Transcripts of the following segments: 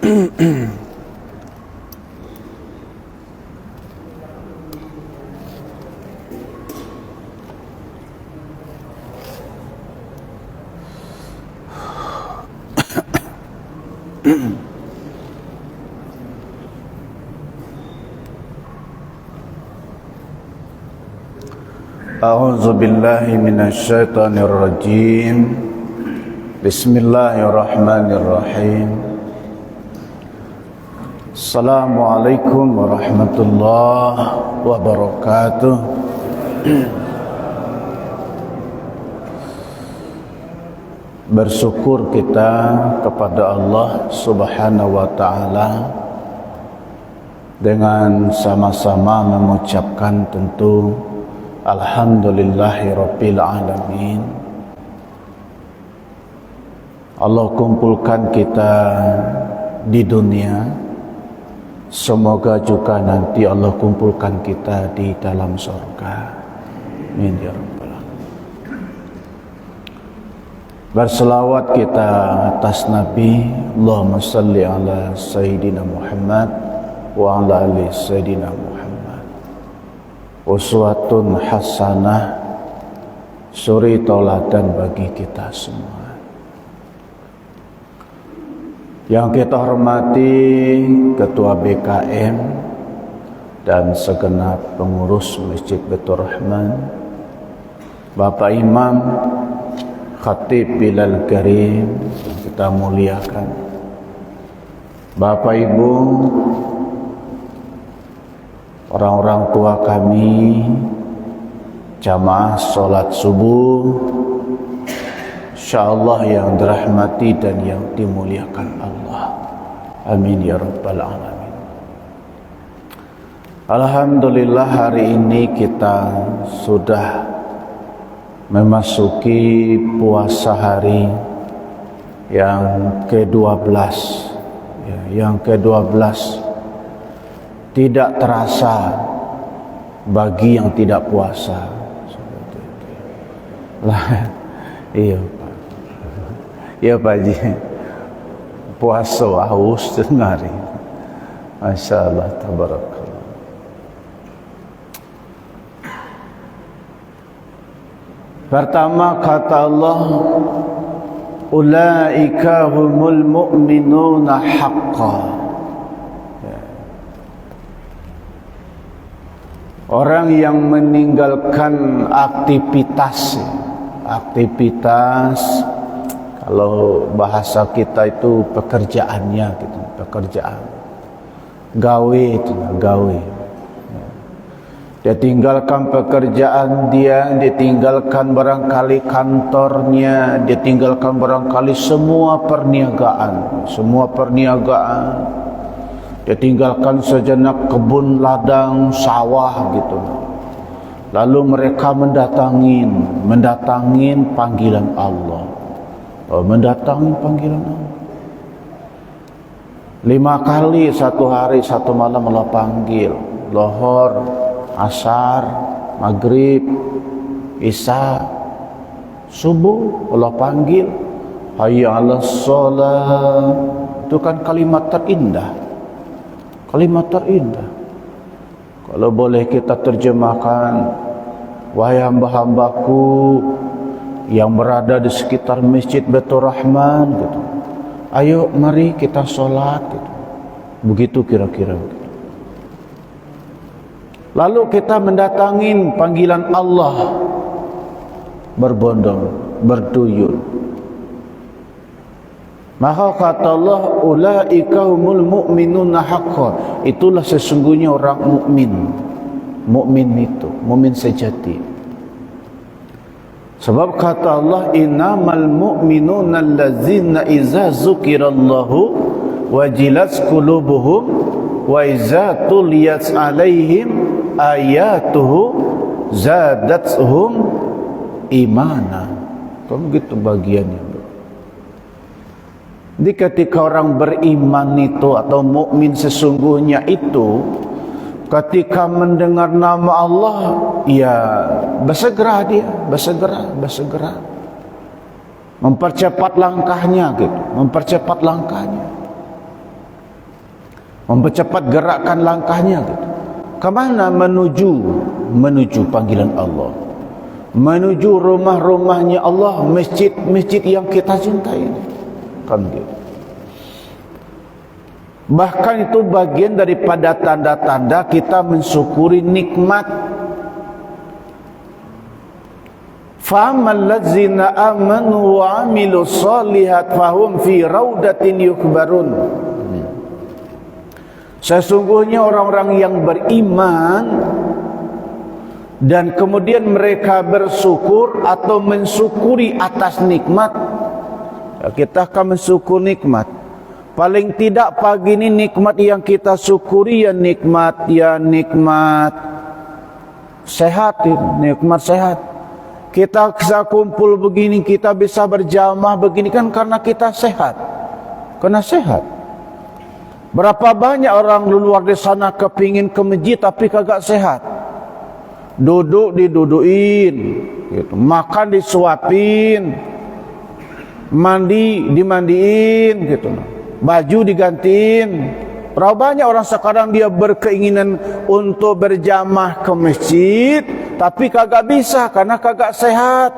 A'udzu billahi minasyaitonir rajim. Bismillahirrahmanirrahim. Assalamualaikum warahmatullahi wabarakatuh. Bersyukur kita kepada Allah Subhanahu wa taala dengan sama-sama mengucapkan tentu Alhamdulillahirabbil alamin. Allah kumpulkan kita di dunia, semoga juga nanti Allah kumpulkan kita di dalam surga. Amin ya rabbal alamin. Berselawat kita atas Nabi, Allahumma salli ala Sayyidina Muhammad wa ala ali Sayyidina Muhammad. Uswatun hasanah, suri tauladan bagi kita semua. Yang kita hormati Ketua BKM dan segenap pengurus Masjid Baitur Rahman, Bapak Imam Khatib Bilal Karim yang kita muliakan, Bapak Ibu, orang-orang tua kami, jamaah sholat subuh, insyaallah yang dirahmati dan yang dimuliakan Allah. Amin ya rabbal alamin. Alhamdulillah, hari ini kita sudah memasuki puasa hari yang ke-12, yang ke-12. Tidak terasa bagi yang tidak puasa. Lah, iya Pak. Iya Pak Haji. Puasa haus hari. Masya Allah, tabarakallah. Pertama kata Allah, ulaika humul mu'minuna haqqan. Orang yang meninggalkan aktivitas, kalau bahasa kita itu pekerjaannya gitu, pekerjaan, gawe itu, gawe. Dia tinggalkan pekerjaan dia tinggalkan barangkali kantornya, dia tinggalkan barangkali semua perniagaan. Dia tinggalkan sejenak kebun, ladang, sawah gitu. Lalu mereka mendatangin panggilan Allah. Mendatangi panggilan Allah. 5 kali satu hari satu malam Allah panggil. Lohor, asar, maghrib, isya, subuh Allah panggil. Hayya 'alas shalah. Itu kan kalimat terindah. Kalimat terindah. Kalau boleh kita terjemahkan, wahai hamba-hambaku yang berada di sekitar Masjid Baitur Rahman gitu. Ayo mari kita sholat gitu. Begitu kira-kira. Lalu kita mendatangin panggilan Allah, berbondong, berduyun. Maka kata Allah, ulaika humul mu'minuna haqqan. Itulah sesungguhnya orang mukmin. Mukmin itu, mukmin sejati. Sebab kata Allah, innamal mu'minuna allazina iza dzukirallahu wajilat qulubuhum wa iza tuliyat alaihim ayatuhu zadatuhum imana. Kan gitu bagiannya. Jadi ketika orang beriman itu atau mukmin sesungguhnya itu, ketika mendengar nama Allah, ya bersegera dia, bersegera. Mempercepat langkahnya gitu, mempercepat langkahnya. mempercepat gerakan langkahnya gitu. Kemana? Menuju panggilan Allah, menuju rumah-rumahnya Allah, masjid-masjid yang kita cintai kan gitu. Bahkan itu bagian daripada tanda-tanda kita mensyukuri nikmat. Faman ladzina amanu wa amilus solihat fahum fi raudatin yukbarun. Sesungguhnya orang-orang yang beriman dan kemudian mereka bersyukur atau mensyukuri atas nikmat, ya, kita akan mensyukur nikmat. Paling tidak pagi ini nikmat yang kita syukuri ya nikmat sehat, nikmat sehat. Kita bisa kumpul begini, kita bisa berjamaah begini kan karena kita sehat. Karena sehat. Berapa banyak orang luar di sana kepingin ke masjid tapi kagak sehat. Duduk diduduin, gitu. Makan disuapin, mandi dimandiin, gitu. Baju digantiin. Berapa banyak orang sekarang dia berkeinginan untuk berjamaah ke masjid tapi kagak bisa karena kagak sehat.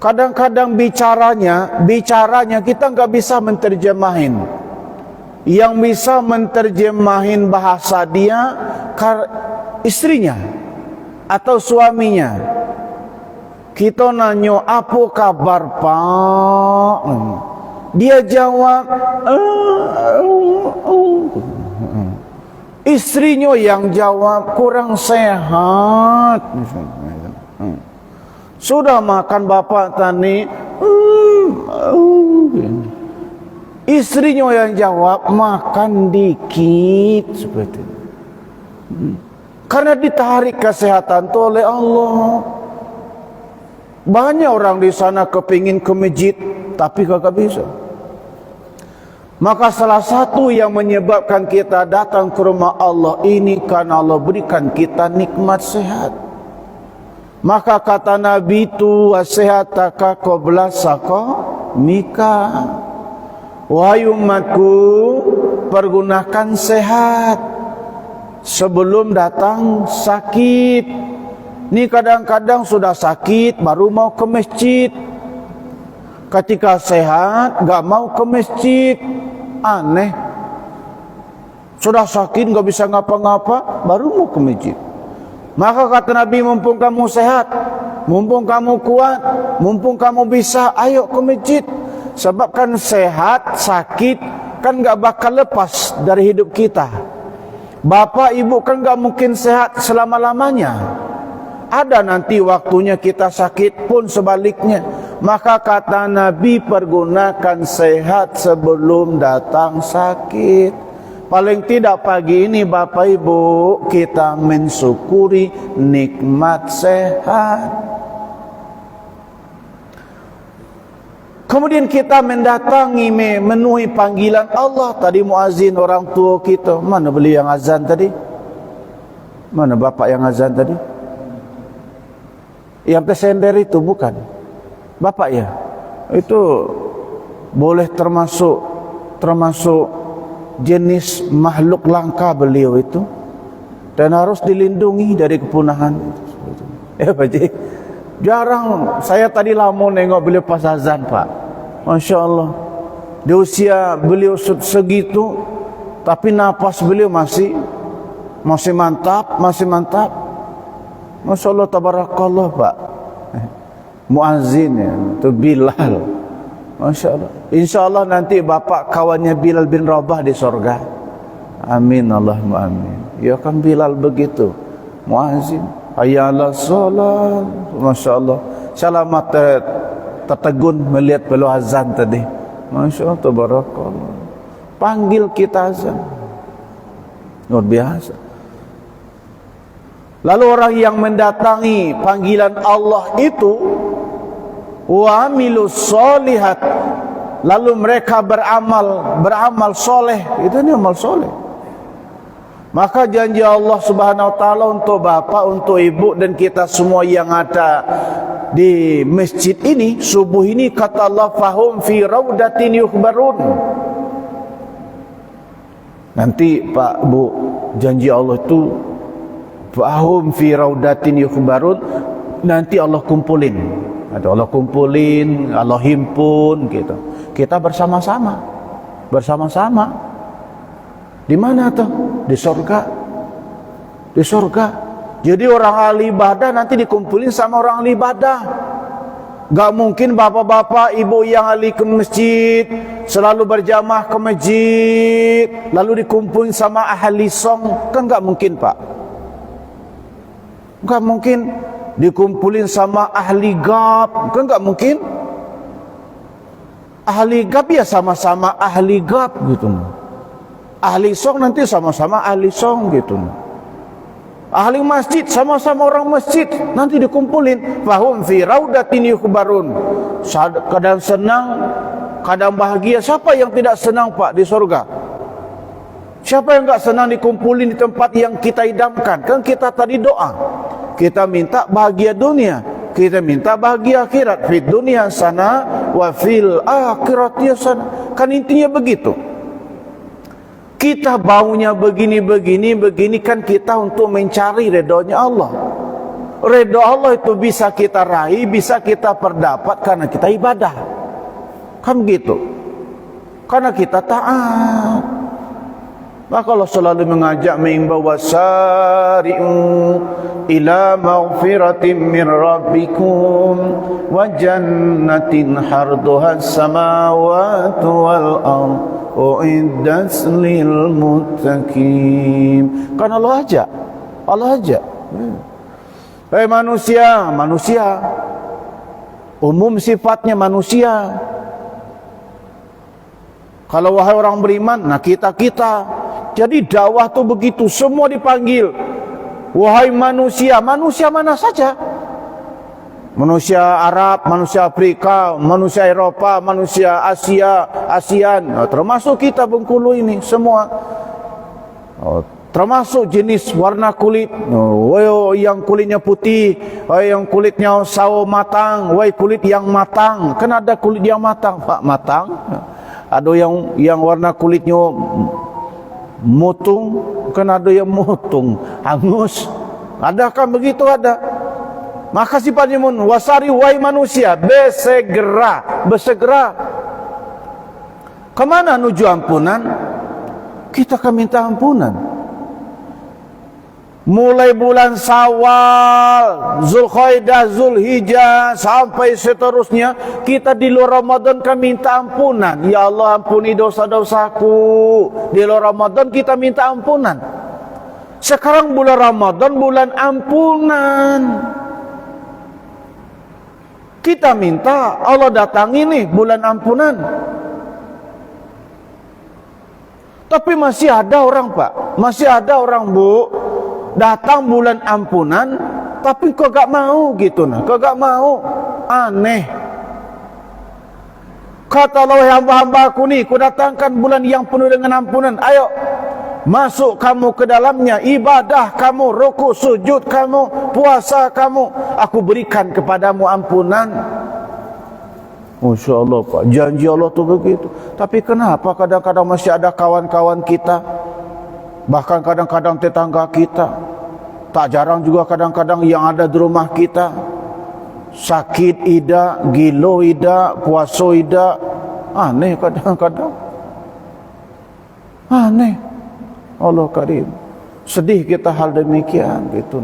Kadang-kadang bicaranya kita nggak bisa menterjemahin. Yang bisa menterjemahin bahasa dia istrinya atau suaminya. Kita nanya, apa kabar Pak? Dia jawab, istrinya yang jawab, kurang sehat. Sudah makan bapak tadi? Istrinya yang jawab, makan dikit. Seperti itu. Karena ditarik kesehatan itu oleh Allah. Banyak orang di sana kepingin ke masjid tapi kagak bisa. Maka salah satu yang menyebabkan kita datang ke rumah Allah ini karena Allah berikan kita nikmat sehat. Maka kata Nabi itu, wasehataka qabla saqamika. Wahai umatku, pergunakan sehat sebelum datang sakit. Ini kadang-kadang sudah sakit baru mau ke masjid. Ketika sehat gak mau ke masjid. Aneh. Sudah sakit gak bisa ngapa-ngapa baru mau ke masjid. Maka kata Nabi, mumpung kamu sehat, mumpung kamu kuat, mumpung kamu bisa, ayo ke masjid. Sebab kan sehat, sakit kan gak bakal lepas dari hidup kita. Bapak ibu kan gak mungkin sehat selama-lamanya. Ada nanti waktunya kita sakit pun sebaliknya. Maka kata Nabi, pergunakan sehat sebelum datang sakit. Paling tidak pagi ini Bapak Ibu kita mensyukuri nikmat sehat. Kemudian kita mendatangi, memenuhi panggilan Allah. Tadi muazin orang tua kita. Mana beliau yang azan tadi? Mana bapak yang azan tadi? Yang pesender itu bukan bapak ya? Itu boleh termasuk jenis makhluk langka beliau itu, dan harus dilindungi dari kepunahan. Pak Ji, jarang saya tadi lama nengok beliau pas azan Pak. Masya Allah, di usia beliau segitu tapi napas beliau masih mantap. Masya Allah, tabarakallah Pak. Muazzin ya, itu Bilal. Masya Allah. Insya Allah nanti bapak kawannya Bilal bin Rabah di sorga. Amin Allahumma amin. Ya kan Bilal begitu, muazzin. Hayya 'alas shalah. Masya Allah. Selamat tertegun melihat beliau azan tadi. Masya Allah, tabarakallah. Panggil kita azan. Luar biasa. Lalu orang yang mendatangi panggilan Allah itu, wa amilus solihat, lalu mereka beramal soleh. Itu ini amal soleh. Maka janji Allah Subhanahu wa taala untuk bapak, untuk ibu dan kita semua yang ada di masjid ini subuh ini, kata Allah, fahum fi raudatin yukhbarun. Nanti Pak Bu, janji Allah itu fahum fi raudatin yukhbarun, nanti Allah kumpulin. Ada Allah kumpulin, Allah himpun gitu. Kita bersama-sama. Bersama-sama. Di mana tuh? Di surga. Di surga. Jadi orang ahli ibadah nanti dikumpulin sama orang ahli ibadah. Gak mungkin bapak-bapak, ibu yang ahli ke masjid selalu berjamaah ke masjid lalu dikumpulin sama ahli song. Kan gak mungkin, Pak. Gak mungkin dikumpulin sama ahli gab. Kan gak mungkin. Ahli gab ya sama-sama ahli gab gitu. Ahli song nanti sama-sama ahli song gitu. Ahli masjid sama-sama orang masjid nanti dikumpulin. Fahum fi raudatin yukhbarun. Kadang senang, kadang bahagia. Siapa yang tidak senang, Pak, di surga? Siapa yang enggak senang dikumpulin di tempat yang kita idamkan? Kan kita tadi doa, kita minta bahagia dunia, kita minta bahagia akhirat. Fid dunia sana wa fil akhirati sana. Kan intinya begitu. Kita baunya begini kan kita untuk mencari redonya Allah. Redha Allah itu bisa kita raih, bisa kita perdapat karena kita ibadah. Kan begitu. Karena kita taat. Maka Allah selalu mengajak mengimbau wasari'u ila maghfiratin min rabbikum wa jannatin harduha as-samawati wal ardh uiddat lil muttaqin. Kan Allah ajak. Hei manusia. Umum sifatnya manusia. Kalau wahai orang beriman, nah kita. Jadi dakwah tuh begitu, semua dipanggil. Wahai manusia mana saja. Manusia Arab, manusia Afrika, manusia Eropa, manusia Asia, ASEAN, termasuk kita Bengkulu ini semua. Termasuk jenis warna kulit. Yang kulitnya putih, yang kulitnya sawo matang, kulit yang matang. Kan ada kulit yang matang, Pak, matang. Ada yang warna kulitnya mutung, kan ada yang mutung, hangus. Adakah begitu? Ada. Maka sifatnya wasari wahai manusia, bersegera. Kemana menuju ampunan? Kita akan minta ampunan. Mulai bulan Syawal, Zulkaidah, Zulhijjah sampai seterusnya, kita di luar Ramadan kan minta ampunan. Ya Allah, ampuni dosa-dosaku. Di luar Ramadan kita minta ampunan. Sekarang bulan Ramadan, bulan ampunan. Kita minta Allah datangi nih bulan ampunan. Tapi masih ada orang, Pak, masih ada orang, Bu, datang bulan ampunan tapi kok gak mau gitu, kok gak mau. Aneh. Kata Allah, hamba-hambaku nih, ku datangkan bulan yang penuh dengan ampunan. Ayo masuk kamu ke dalamnya, ibadah kamu, ruku, sujud kamu, puasa kamu, aku berikan kepadamu ampunan. Masya Allah, Pak, janji Allah tuh begitu. Tapi kenapa kadang-kadang masih ada kawan-kawan kita, bahkan kadang-kadang tetangga kita, tak jarang juga kadang-kadang yang ada di rumah kita, sakit ida, gilo ida, puasa ida. Aneh kadang-kadang, aneh. Allah Karim, sedih kita hal demikian gitu.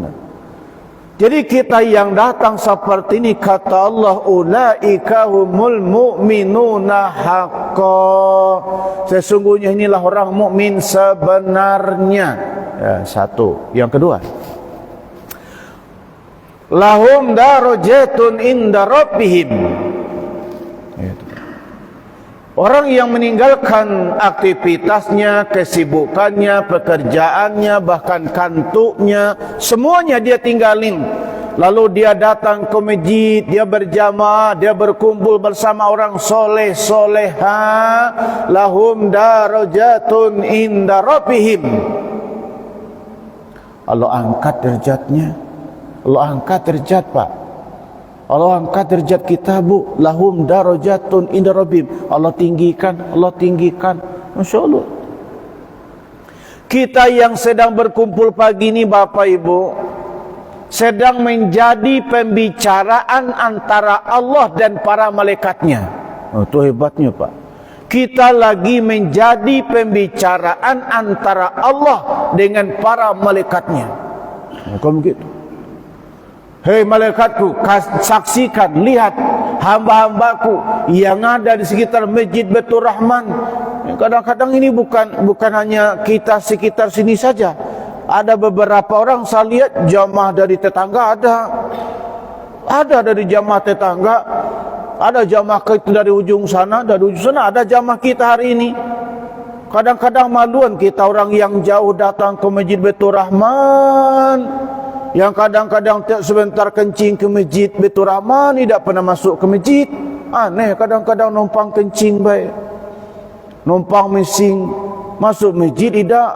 Jadi kita yang datang seperti ini, kata Allah, ulaika humul mu'minuna haqqan, sesungguhnya inilah orang mukmin sebenarnya. Ya, satu. Yang kedua, lahum darajatun inda rabbihim. Orang yang meninggalkan aktivitasnya, kesibukannya, pekerjaannya, bahkan kantuknya, semuanya dia tinggalin. Lalu dia datang ke masjid, dia berjamaah, dia berkumpul bersama orang soleh soleha. Lahum darajatun inda rabbihim. Allah angkat derajatnya. Allah angkat derajat, Pak. Allah angkat derajat kita, Bu. Lahum darajatun inda rabbihim. Allah tinggikan, Allah tinggikan. Masya Allah. Kita yang sedang berkumpul pagi ini Bapak Ibu, sedang menjadi pembicaraan antara Allah dan para malaikatnya. Oh, itu hebatnya Pak. Kita lagi menjadi pembicaraan antara Allah dengan para malaikatnya. Bukan begitu. Hei malaikatku, saksikan, lihat hamba-hambaku yang ada di sekitar Masjid Baitur Rahman. Kadang-kadang ini bukan hanya kita sekitar sini saja. Ada beberapa orang saya lihat jamaah dari tetangga ada dari jamaah tetangga, ada jamaah itu dari ujung sana, ada jamaah kita hari ini. Kadang-kadang maluan kita orang yang jauh datang ke Masjid Baitur Rahman, yang kadang-kadang sebentar kencing ke Masjid Baitur Rahman, tidak pernah masuk ke masjid. Aneh, kadang-kadang numpang kencing baik, numpang mesing, masuk masjid tidak.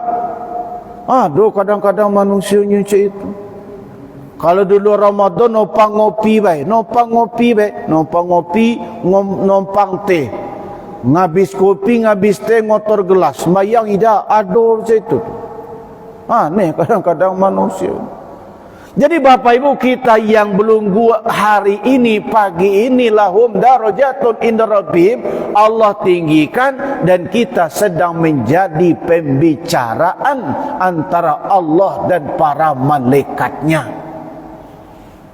Aduh, kadang-kadang manusianya macam itu. Kalau dulu Ramadan numpang ngopi baik, numpang teh. Ngabis kopi, ngabis teh, ngotor gelas, sembahyang tidak. Aduh, macam itu. Aneh kadang-kadang manusia. Jadi Bapak Ibu, kita yang belum hari ini, pagi ini, lahum darajatun inda rabbihim, Allah tinggikan, dan kita sedang menjadi pembicaraan antara Allah dan para malaikatnya.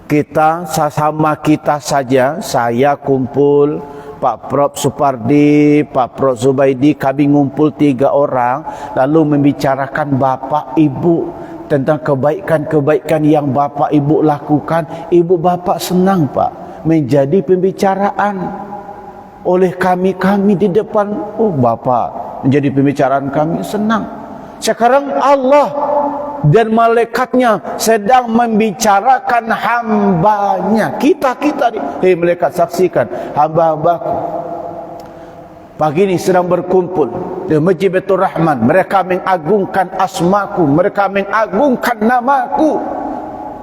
Kita sesama kita saja, saya kumpul, Pak Prof Supardi, Pak Prof Zubaidi, kami ngumpul 3 orang, lalu membicarakan Bapak Ibu tentang kebaikan-kebaikan yang Bapak Ibu lakukan. Ibu Bapak senang Pak menjadi pembicaraan oleh kami di depan. Oh, Bapak menjadi pembicaraan kami, senang. Sekarang Allah dan malaikatnya sedang membicarakan hambanya. Kita hei malaikat, saksikan hamba-hambaku pagi ini sedang berkumpul di Masjid Baitur Rahman. Mereka mengagungkan asmaku, mereka mengagungkan namaku,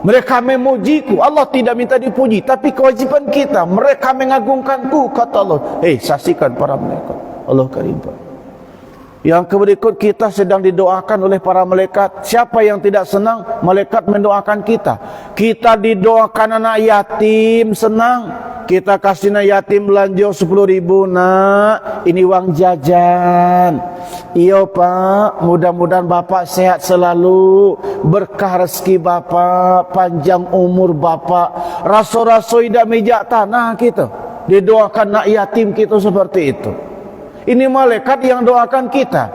mereka memujiku. Allah tidak minta dipuji, tapi kewajiban kita, mereka mengagungkanku, kata Allah. Saksikan para malaikat, Allah karim. Yang berikut, kita sedang didoakan oleh para malaikat. Siapa yang tidak senang malaikat mendoakan kita? Kita didoakan anak yatim, senang. Kita kasih anak yatim belanja 10.000, nak, ini uang jajan. Iya Pak, mudah-mudahan Bapak sehat selalu, berkah rezeki Bapak, panjang umur Bapak. Rasul-rasul tidak mijak tanah kita, didoakan anak yatim kita seperti itu. Ini malaikat yang doakan kita.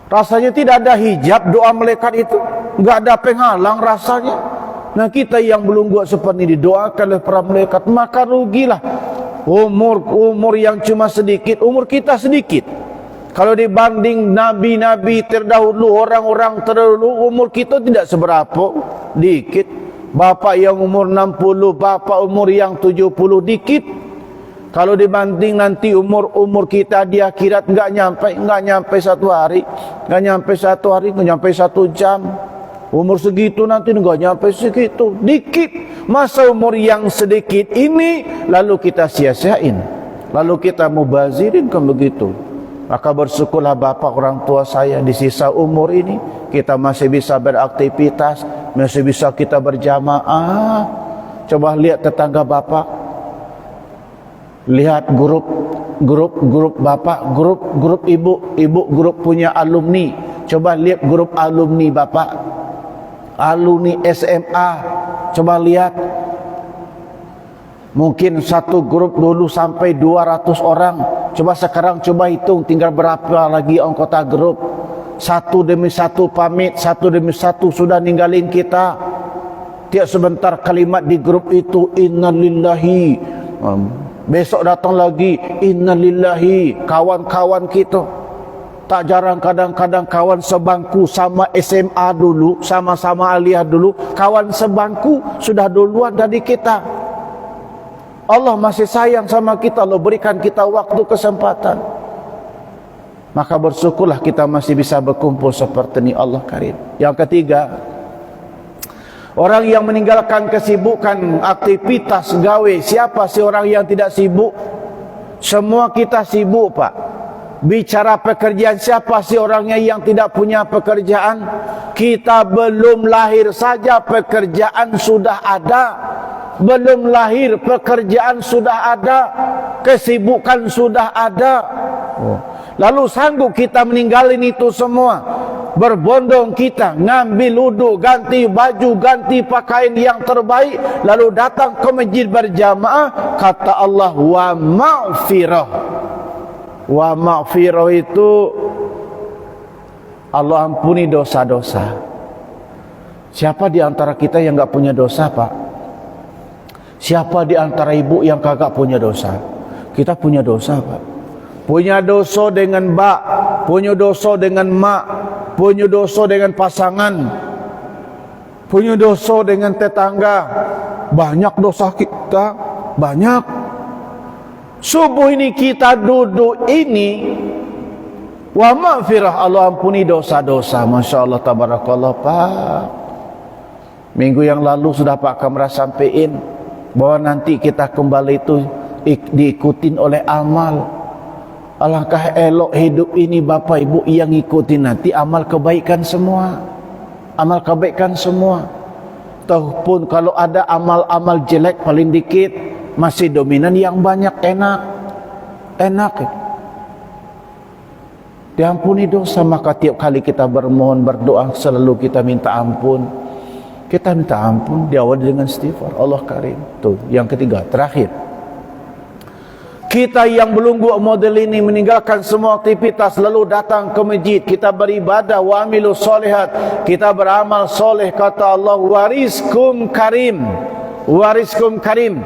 Rasanya tidak ada hijab doa malaikat itu, enggak ada penghalang rasanya. Nah, kita yang belum buat seperti ini didoakan oleh para malaikat, maka rugilah. Umur yang cuma sedikit, umur kita sedikit. Kalau dibanding nabi-nabi terdahulu, orang-orang terdahulu, umur kita tidak seberapa, dikit. Bapak yang umur 60, bapak umur yang 70, dikit. Kalau dibanding nanti umur kita di akhirat, enggak nyampe 1 hari, enggak nyampe 1 jam. Umur segitu nanti enggak nyampe segitu, dikit. Masa umur yang sedikit ini lalu kita sia-siain, lalu kita mubazirin kan begitu. Maka bersyukurlah Bapak orang tua saya, di sisa umur ini kita masih bisa beraktivitas, masih bisa kita berjamaah. Coba lihat tetangga Bapak, lihat grup Bapak, grup ibu grup punya alumni. Coba lihat grup alumni Bapak, alumni SMA. Coba lihat, mungkin satu grup dulu sampai 200 orang. Coba sekarang coba hitung tinggal berapa lagi anggota grup. Satu demi satu pamit, satu demi satu sudah ninggalin kita. Tiap sebentar kalimat di grup itu innalillahi, besok datang lagi innalillahi. Kawan-kawan kita tak jarang kadang-kadang kawan sebangku sama SMA dulu, sama-sama aliyah dulu, kawan sebangku sudah duluan dari kita. Allah masih sayang sama kita, Allah berikan kita waktu, kesempatan. Maka bersyukurlah kita masih bisa berkumpul seperti ini, Allah karim. Yang ketiga, orang yang meninggalkan kesibukan, aktivitas gawe. Siapa sih orang yang tidak sibuk? Semua kita sibuk Pak. Bicara pekerjaan, siapa sih orangnya yang tidak punya pekerjaan? Kita belum lahir saja pekerjaan sudah ada. Belum lahir pekerjaan sudah ada. Kesibukan sudah ada. Lalu sanggup kita meninggalin itu semua? Berbondong kita ngambil wudu, ganti baju, ganti pakaian yang terbaik, lalu datang ke masjid berjamaah. Kata Allah, wa maghfirah. Wa maghfirah itu Allah ampuni dosa-dosa. Siapa di antara kita yang enggak punya dosa, Pak? Siapa di antara ibu yang kagak punya dosa? Kita punya dosa, Pak. Punya dosa dengan bak, punya dosa dengan mak, punya dosa dengan pasangan, punya dosa dengan tetangga. Banyak dosa kita, banyak. Subuh ini kita duduk ini, wa maghfirah, Allah ampuni dosa-dosa. Masya Allah, tabarakallah, Pak. Minggu yang lalu sudah Pak Kamra sampaikan bahwa nanti kita kembali itu diikutin oleh amal. Alangkah elok hidup ini Bapak Ibu yang ikutin nanti amal kebaikan semua. Amal kebaikan semua. Tahu pun kalau ada amal-amal jelek paling dikit, masih dominan yang banyak, enak. Enak. Diampuni dosa, maka tiap kali kita bermohon berdoa selalu kita minta ampun. Kita minta ampun diawali dengan istighfar. Allah Karim. Tuh, yang ketiga, terakhir. Kita yang belum buat model ini meninggalkan semua aktivitas lalu datang ke masjid, kita beribadah, wa amilu solihat, kita beramal soleh. Kata Allah, wariskum karim. Wariskum karim.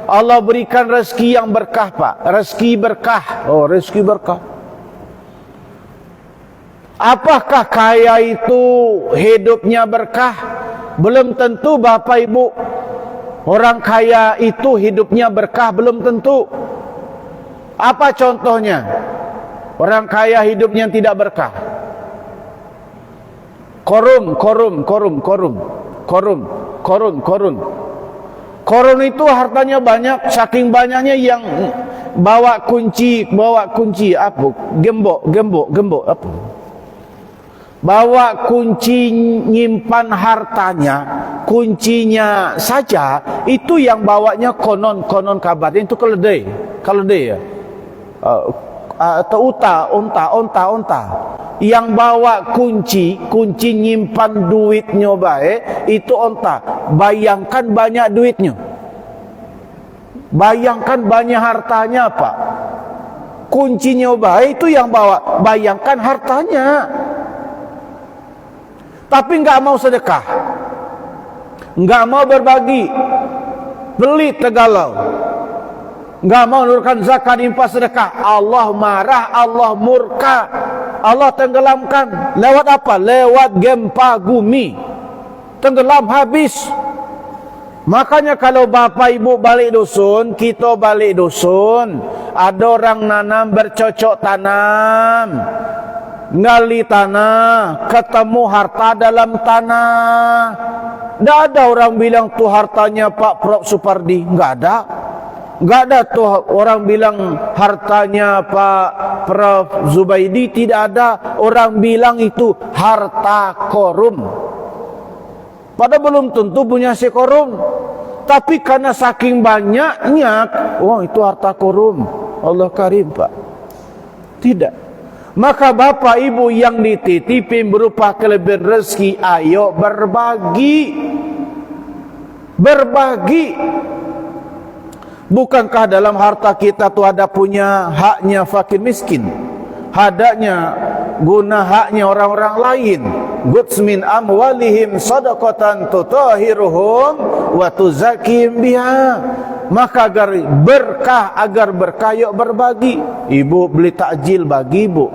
Allah berikan rezeki yang berkah, Pak. Rezeki berkah. Oh, rezeki berkah. Apakah kaya itu hidupnya berkah? Belum tentu, Bapak Ibu. Orang kaya itu hidupnya berkah, belum tentu. Apa contohnya? Orang kaya hidupnya tidak berkah. Korum. Korun itu hartanya banyak, saking banyaknya yang bawa kunci apa? Gembok apa? Bawa kunci nyimpan hartanya, kuncinya saja itu yang bawanya konon kabar itu keledai ya. Atau unta yang bawa kunci nyimpan duitnya baik itu unta. Bayangkan banyak duitnya, bayangkan banyak hartanya, Pak. Kuncinya baik itu yang bawa, bayangkan hartanya. Tapi enggak mau sedekah, enggak mau berbagi, pelit tegalau, enggak mau menurunkan zakat, infak, sedekah. Allah marah, Allah murka, Allah tenggelamkan. Lewat apa? Lewat gempa bumi, tenggelam habis. Makanya kalau Bapak Ibu balik dusun, kita balik dusun, ada orang nanam bercocok tanam, gali tanah, ketemu harta dalam tanah. Tidak ada orang bilang tuh hartanya Pak Prof Supardi, enggak ada. Enggak ada tuh orang bilang hartanya Pak Prof Zubaidi, tidak ada orang bilang itu harta korum. Padahal belum tentu punya si korum, tapi karena saking banyaknya, oh itu harta korum. Allah Karim, Pak. Tidak. Maka Bapak Ibu yang dititipin berupa kelebihan rezeki, ayo berbagi. Berbagi. Bukankah dalam harta kita tu ada punya haknya fakir miskin? Hadanya guna haknya orang-orang lain. Gutsmin amwalihim sadaqatan tutahiruhum wa tuzakim biha. Maka agar berkah yuk berbagi. Ibu beli takjil bagi ibu.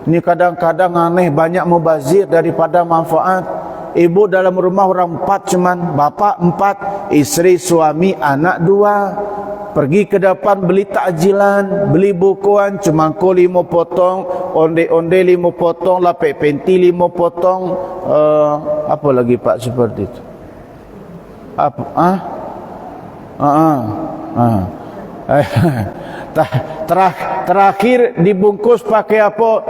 Ini kadang-kadang aneh, banyak mubazir daripada manfaat. Ibu dalam rumah orang 4 cuman, bapak 4, istri, suami, anak 2. Pergi ke depan beli takjilan, beli bukuan, cemangko 5 potong, onde-onde 5 potong, lapik penti 5 potong, apa lagi Pak seperti itu? Apa? Terakhir dibungkus pakai apa?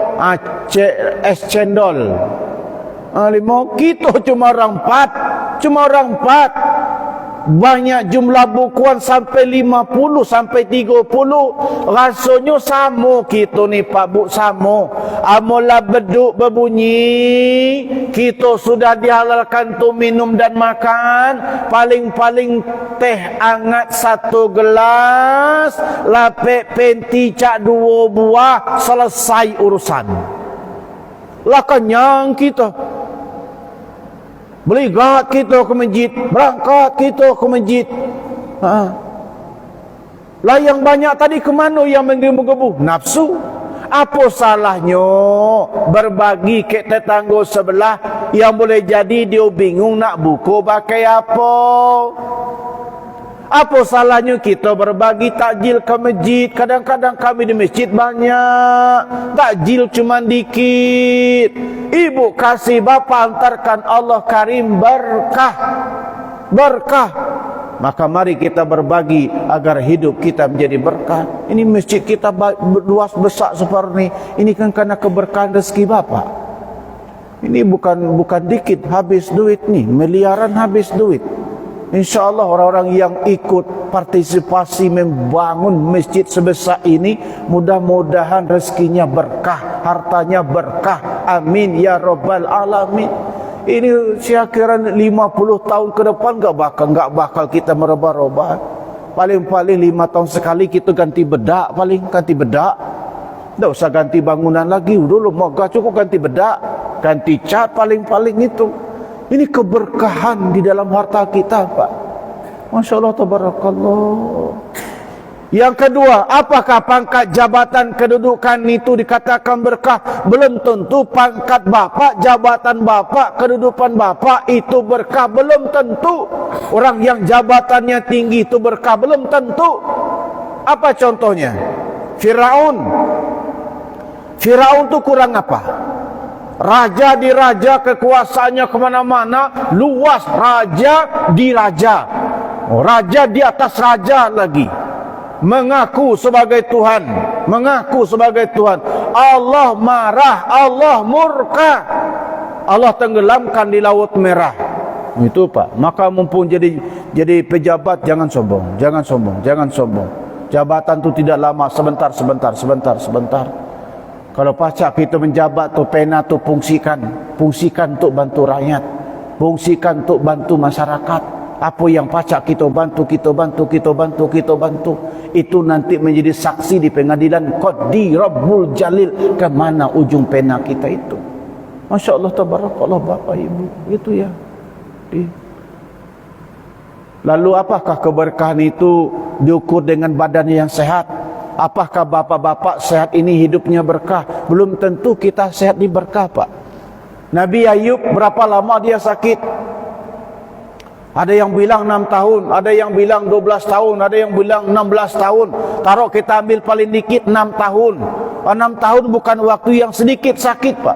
Es cendol. 5. Kita cuma orang 4. Banyak jumlah bukuan sampai 50 sampai 30. Rasanya sama kita ni Pak Bu, sama. Amola beduk berbunyi, kita sudah dihalalkan tu minum dan makan. Paling-paling teh hangat 1 gelas, lapik penti cak 2 buah, selesai urusan. Lah kenyang kita. Beli gat kita ke masjid, berangkat kita ke masjid. Lah yang banyak tadi ke mana yang menggebu-gebu? Nafsu. Apa salahnya berbagi ke tetangga sebelah yang boleh jadi dia bingung nak buku pakai apa? Apa salahnya kita berbagi takjil ke masjid? Kadang-kadang kami di masjid banyak, takjil cuma dikit. Ibu kasih, bapa antarkan, Allah karim, berkah. Maka mari kita berbagi agar hidup kita menjadi berkah. Ini masjid kita luas besar seperti ini. Ini kan karena keberkahan rezeki bapa. Ini bukan dikit habis duit nih, miliaran habis duit. InsyaAllah orang-orang yang ikut partisipasi membangun masjid sebesar ini, mudah-mudahan rezekinya berkah, hartanya berkah. Amin ya rabbal alamin. Ini saya kira 50 tahun ke depan enggak bakal kita merubah-rubah. Paling-paling 5 tahun sekali kita ganti bedak, ganti bedak. Tak usah ganti bangunan lagi. Dulu mogah cukup ganti bedak, ganti cat paling-paling itu. Ini keberkahan di dalam harta kita, Pak. Masya Allah, tabarakallah. Yang kedua, apakah pangkat jabatan kedudukan itu dikatakan berkah? Belum tentu pangkat bapak, jabatan bapak, kedudukan bapak itu berkah. Belum tentu. Orang yang jabatannya tinggi itu berkah. Belum tentu. Apa contohnya? Firaun itu kurang apa? Raja diraja, kekuasaannya kemana-mana, luas. Raja diraja, raja di atas raja lagi, mengaku sebagai Tuhan, Allah marah, Allah murka, Allah tenggelamkan di Laut Merah. Itu Pak. Maka mumpung jadi pejabat, jangan sombong. Jabatan itu tidak lama, sebentar. Kalau pacak kita menjabat tu, pena tu fungsikan untuk bantu rakyat, fungsikan untuk bantu masyarakat. Apa yang pacak kita bantu, itu nanti menjadi saksi di pengadilan Qaddi Rabbul Jalil ke mana ujung pena kita itu. Masya Allah, tabarakallah Bapak Ibu, itu ya. Lalu apakah keberkahan itu diukur dengan badan yang sehat? Apakah bapak-bapak sehat ini hidupnya berkah? Belum tentu kita sehat di berkah, Pak. Nabi Ayub berapa lama dia sakit? Ada yang bilang 6 tahun, ada yang bilang 12 tahun, ada yang bilang 16 tahun. Taruh kita ambil paling dikit 6 tahun. 6 tahun bukan waktu yang sedikit sakit, Pak.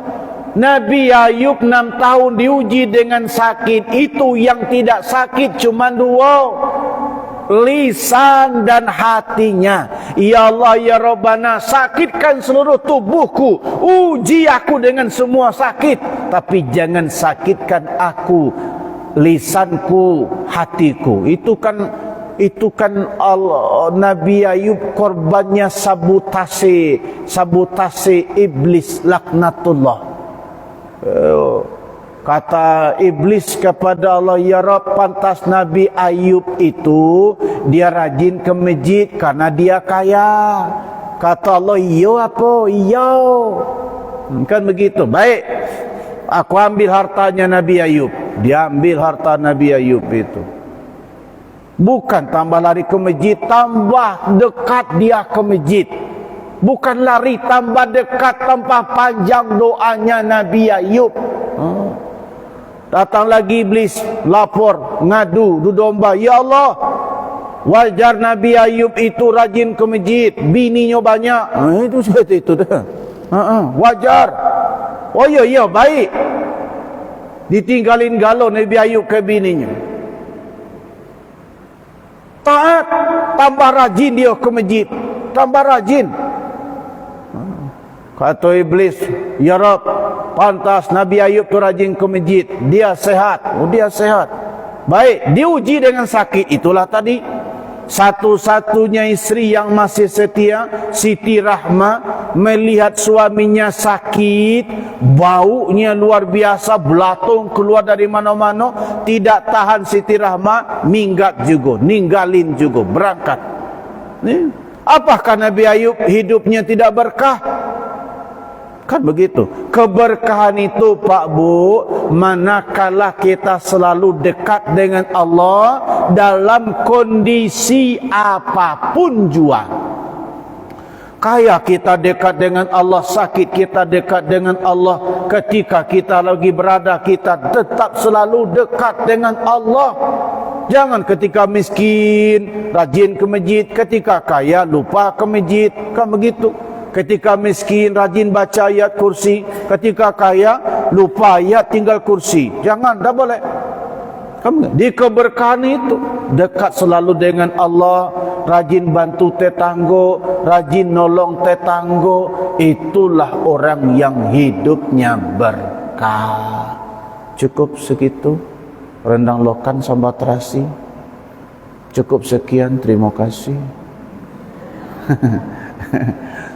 Nabi Ayub 6 tahun diuji dengan sakit. Itu yang tidak sakit cuma 2. Lisan dan hatinya. Ya Allah ya Rabbana, sakitkan seluruh tubuhku, uji aku dengan semua sakit, tapi jangan sakitkan aku, lisanku, hatiku. Itu kan Allah, Nabi Ayub korbannya sabotase iblis laknatullah. Kata iblis kepada Allah, ya Rabb, pantas Nabi Ayub itu dia rajin ke masjid karena dia kaya. Kata Allah, iyo apa? Iyo. Kan begitu. Baik, aku ambil hartanya Nabi Ayub. Dia ambil harta Nabi Ayub itu. Bukan tambah lari ke masjid, tambah dekat dia ke masjid. Bukan lari, tambah dekat, tambah panjang doanya Nabi Ayub. Datang lagi iblis, lapor, ngadu, domba. Ya Allah, wajar Nabi Ayub itu rajin ke masjid, bininya banyak. Itu seperti itu dah. Wajar. Oh ya, baik. Ditinggalin galau Nabi Ayub ke bininya. Taat, tambah rajin dia ke masjid. tambah rajin. Kata iblis, ya Rab, pantas Nabi Ayub tu rajin ke masjid, dia sehat. Oh, dia sehat. Baik, diuji dengan sakit. Itulah tadi satu-satunya isteri yang masih setia, Siti Rahma, melihat suaminya sakit, baunya luar biasa, belatung keluar dari mana-mana, tidak tahan Siti Rahma, minggat juga, ninggalin juga, berangkat. Apakah Nabi Ayub hidupnya tidak berkah? Kan begitu. Keberkahan itu Pak Bu, manakala kita selalu dekat dengan Allah dalam kondisi apapun jua. Kaya kita dekat dengan Allah, sakit kita dekat dengan Allah, ketika kita lagi berada kita tetap selalu dekat dengan Allah. Jangan ketika miskin rajin ke masjid, ketika kaya lupa ke masjid. Kan begitu. Ketika miskin rajin baca ayat kursi, ketika kaya lupa ayat tinggal kursi. Jangan, tak boleh. Di keberkahan itu dekat selalu dengan Allah, rajin bantu tetangga, rajin nolong tetangga, itulah orang yang hidupnya berkah. Cukup segitu. Rendang lokan sambat terasi. Cukup sekian, terima kasih.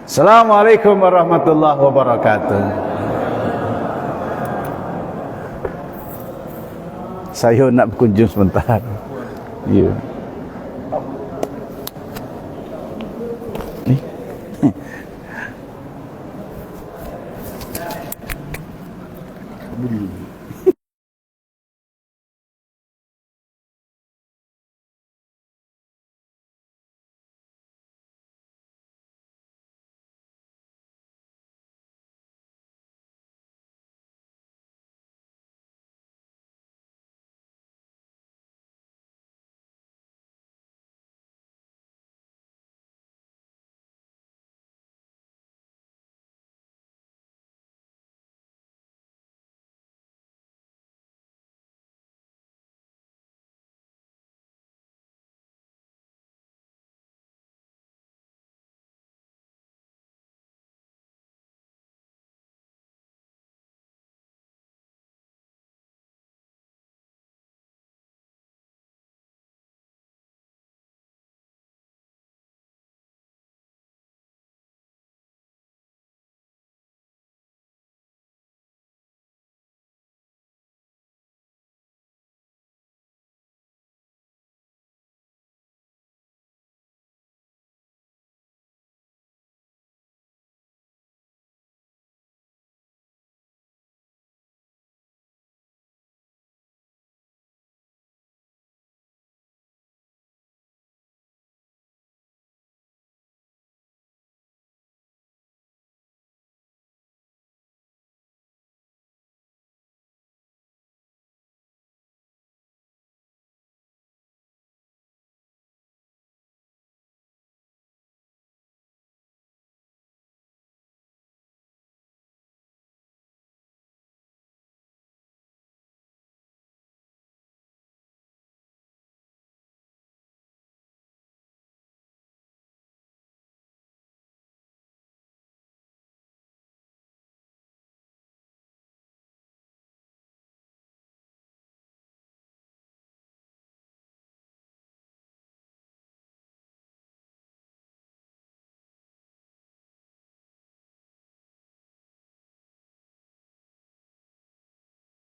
Assalamualaikum warahmatullahi wabarakatuh. Saya nak berkunjung sebentar. Ya. Ni.